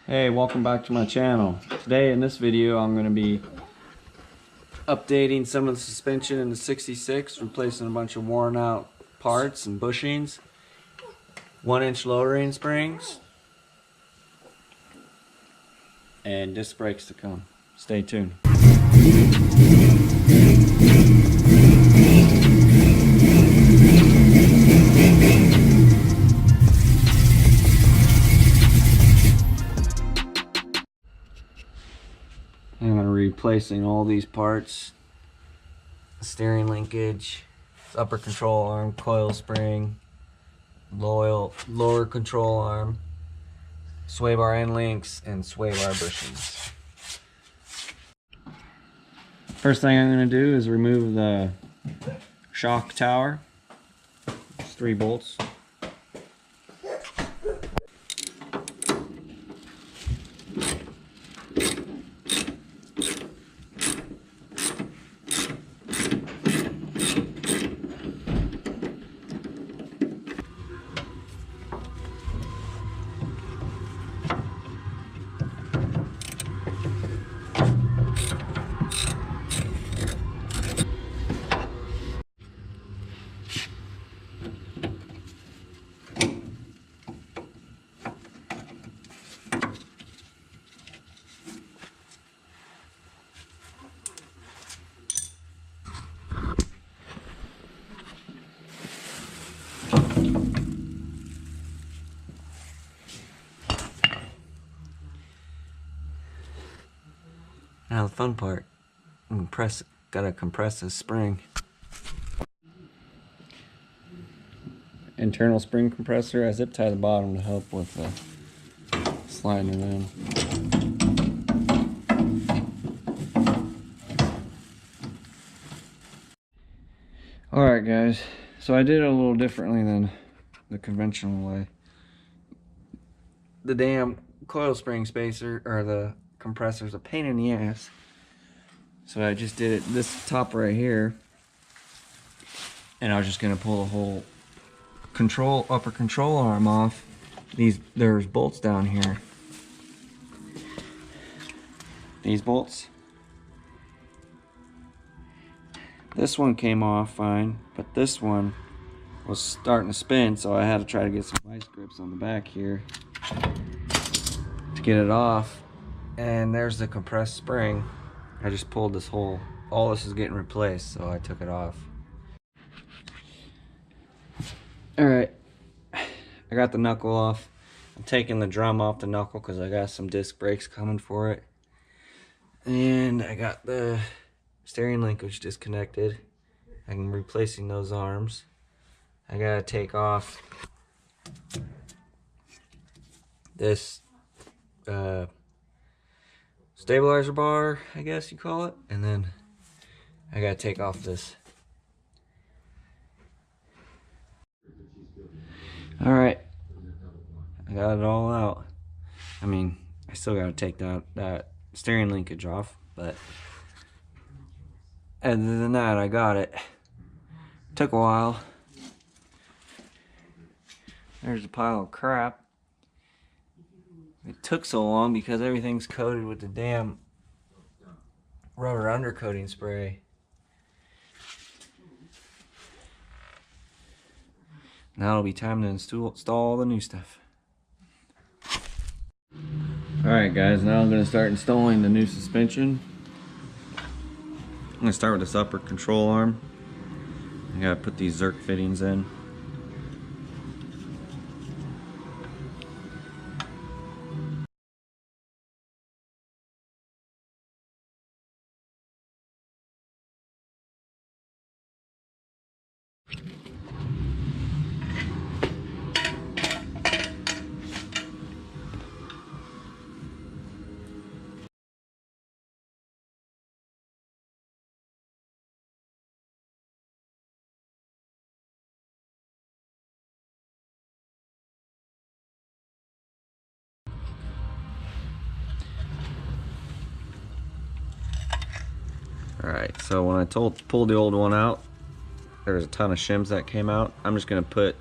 Hey, welcome back to my channel. Today in this video I'm going to be updating some of the suspension in the 66, replacing a bunch of worn out parts and bushings, 1-inch lowering springs, and disc brakes to come. Stay tuned. I'm going to be replacing all these parts: steering linkage, upper control arm, coil spring, lower control arm, sway bar end links, and sway bar bushings. First thing I'm going to do is remove the shock tower. It's 3 bolts. Now the fun part, gotta compress this spring. Internal spring compressor. I zip tie the bottom to help with sliding it in. Alright guys, so I did it a little differently than the conventional way. The damn coil spring spacer, or the compressor's a pain in the ass. So I just did it this top right here, and I was just gonna pull the whole upper control arm off. There's bolts down here. These bolts. This one came off fine, but this one was starting to spin, so I had to try to get some vice grips on the back here to get it off. And there's the compressed spring. I just pulled this whole, all this is getting replaced, so I took it off. Alright, I got the knuckle off. I'm taking the drum off the knuckle because I got some disc brakes coming for it. And I got the steering linkage disconnected. I'm replacing those arms. I gotta take off this stabilizer bar, I guess you call it, and then I gotta take off this. Alright, I got it all out. I mean, I still gotta take that steering linkage off, but other than that, I got it. Took a while. There's a pile of crap. It took so long because everything's coated with the damn rubber undercoating spray. Now it'll be time to install all the new stuff. Alright guys, now I'm going to start installing the new suspension. I'm going to start with this upper control arm. I got to put these Zerk fittings in. Alright, so when I pulled the old one out, there was a ton of shims that came out. I'm just going to put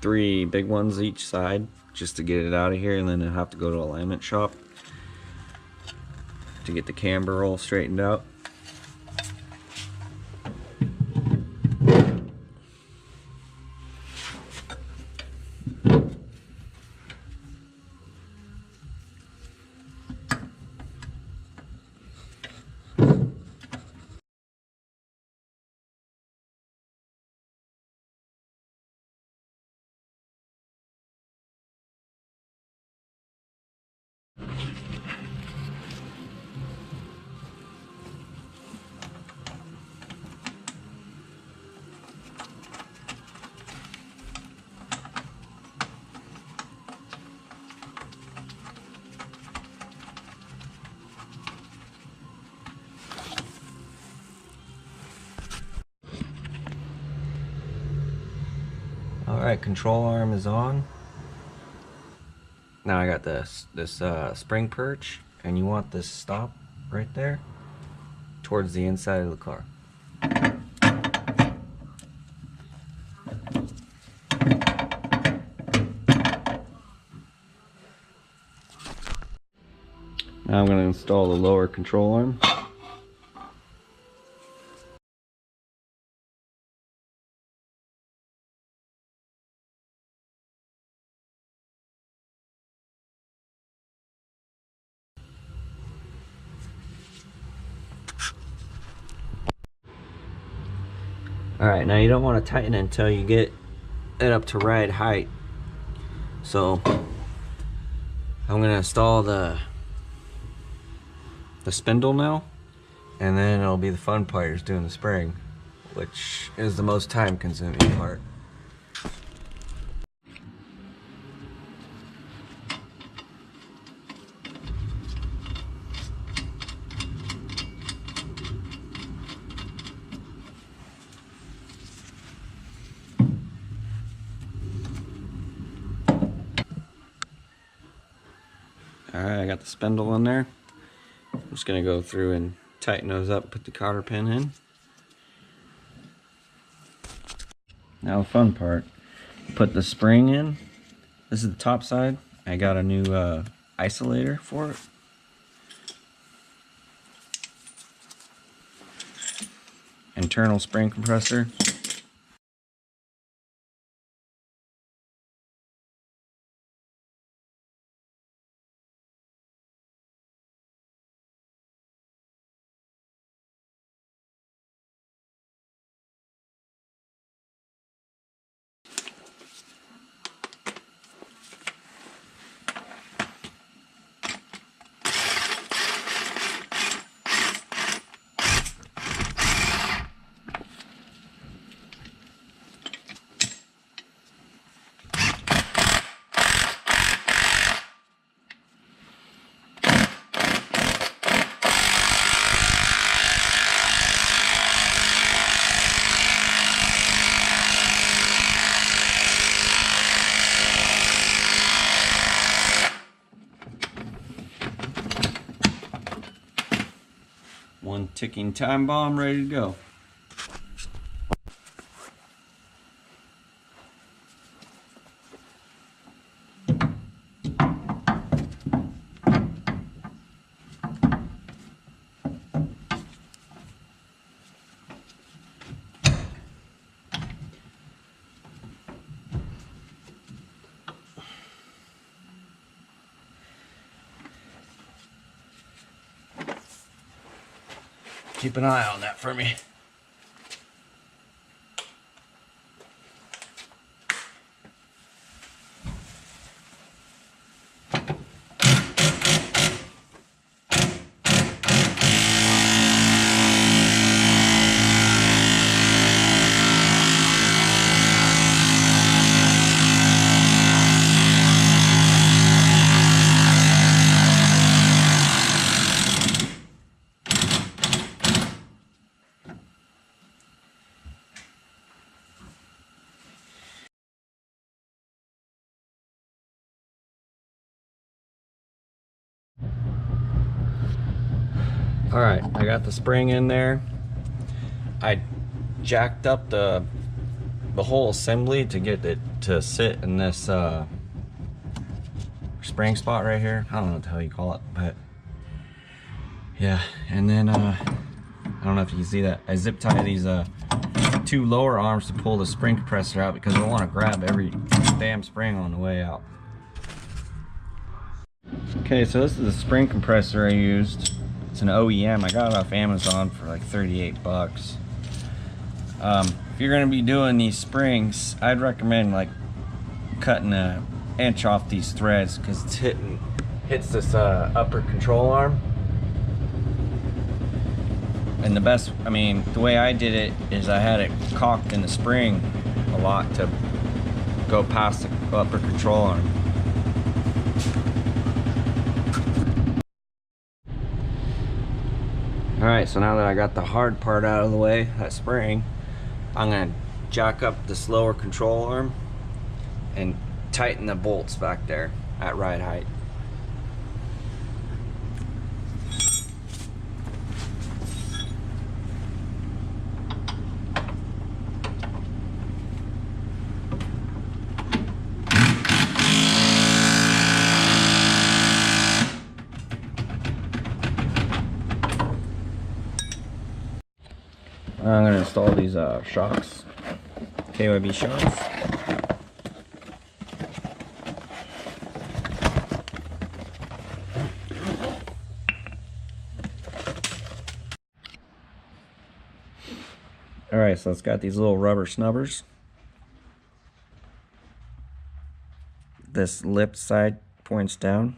3 big ones each side just to get it out of here, and then I'll have to go to a alignment shop to get the camber roll straightened out. Alright, control arm is on. Now I got this spring perch, and you want this stop right there towards the inside of the car. Now I'm going to install the lower control arm. Alright, now you don't want to tighten it until you get it up to ride height. So I'm going to install the spindle now, and then it'll be the fun part, is doing the spring, which is the most time consuming part. Alright, I got the spindle in there. I'm just going to go through and tighten those up, put the cotter pin in. Now the fun part, put the spring in. This is the top side. I got a new isolator for it. Internal spring compressor. One ticking time bomb ready to go. Keep an eye on that for me. Alright, I got the spring in there. I jacked up the whole assembly to get it to sit in this spring spot right here. I don't know what the hell you call it, but yeah. And then I don't know if you can see that. I zip tie these 2 lower arms to pull the spring compressor out because I want to grab every damn spring on the way out. Okay, so this is the spring compressor I used. It's an OEM. I got it off Amazon for like 38 bucks. If you're gonna be doing these springs, I'd recommend like cutting an inch off these threads because it's hits this upper control arm. And the best, I mean, the way I did it is I had it cocked in the spring a lot to go past the upper control arm. Alright, so now that I got the hard part out of the way, that spring, I'm going to jack up this lower control arm and tighten the bolts back there at right height. I'm going to install these shocks, KYB shocks. Alright, so it's got these little rubber snubbers. This lip side points down.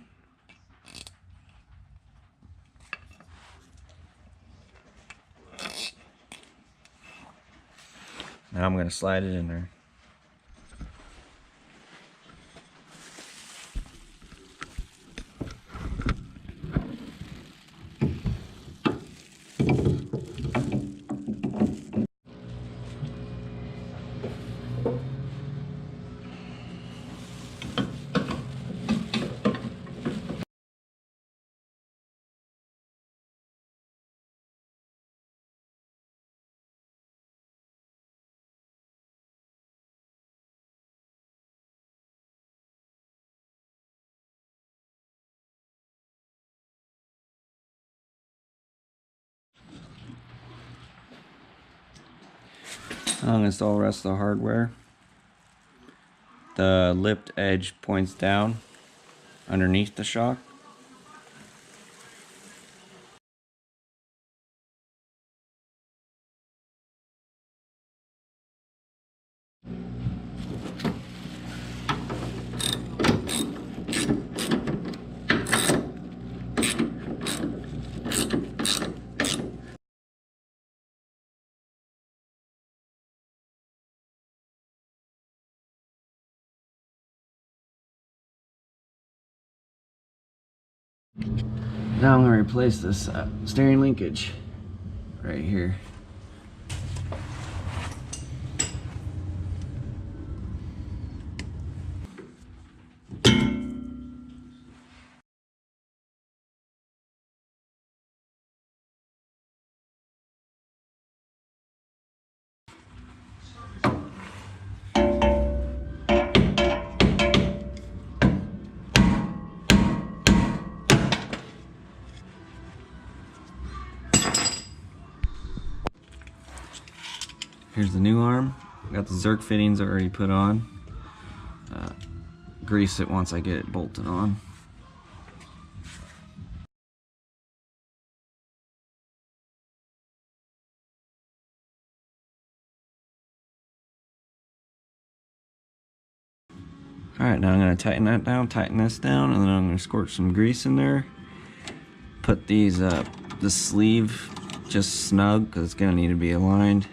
Now I'm going to slide it in there. I'm going to install the rest of the hardware. The lipped edge points down underneath the shock. Now I'm going to replace this steering linkage right here. Here's the new arm. Got the Zerk fittings already put on. Grease it once I get it bolted on. Alright, now I'm going to tighten that down, tighten this down, and then I'm going to squirt some grease in there. Put these, the sleeve just snug because it's going to need to be aligned.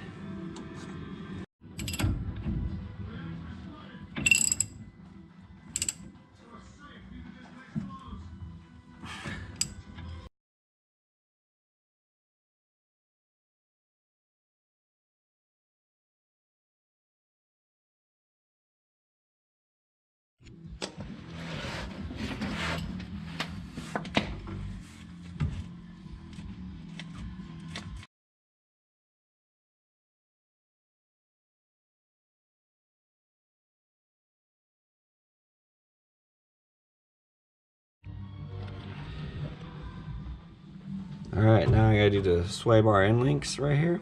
Alright, now I gotta do the sway bar end links right here.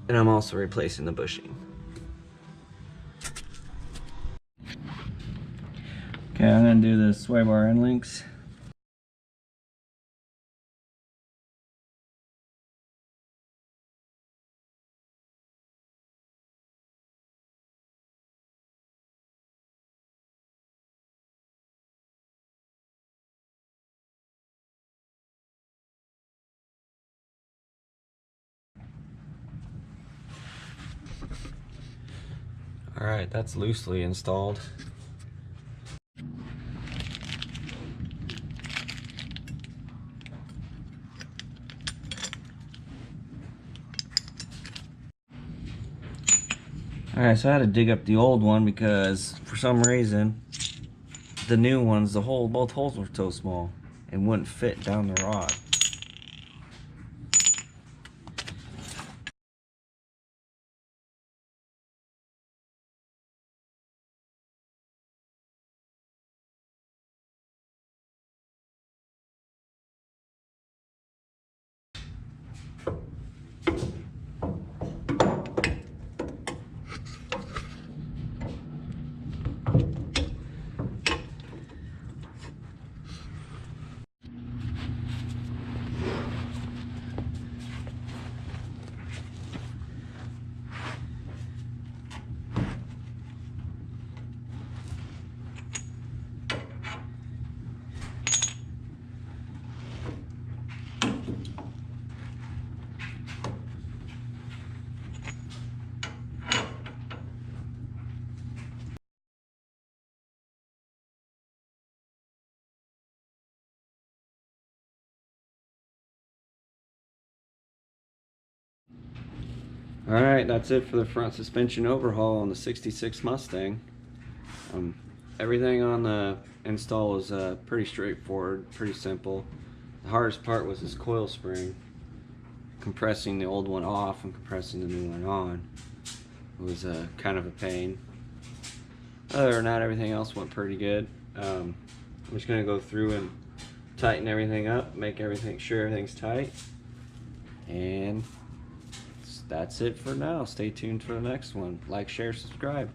And I'm also replacing the bushing. Okay, I'm gonna do the sway bar end links. Alright, that's loosely installed. Alright, so I had to dig up the old one because for some reason the new ones, both holes were so small and wouldn't fit down the rod. Alright, that's it for the front suspension overhaul on the 66 Mustang. Everything on the install was pretty straightforward, pretty simple. The hardest part was this coil spring. Compressing the old one off and compressing the new one on was kind of a pain. Other than that, everything else went pretty good. I'm just going to go through and tighten everything up, make sure everything's tight, and that's it for now. Stay tuned for the next one. Like, share, subscribe.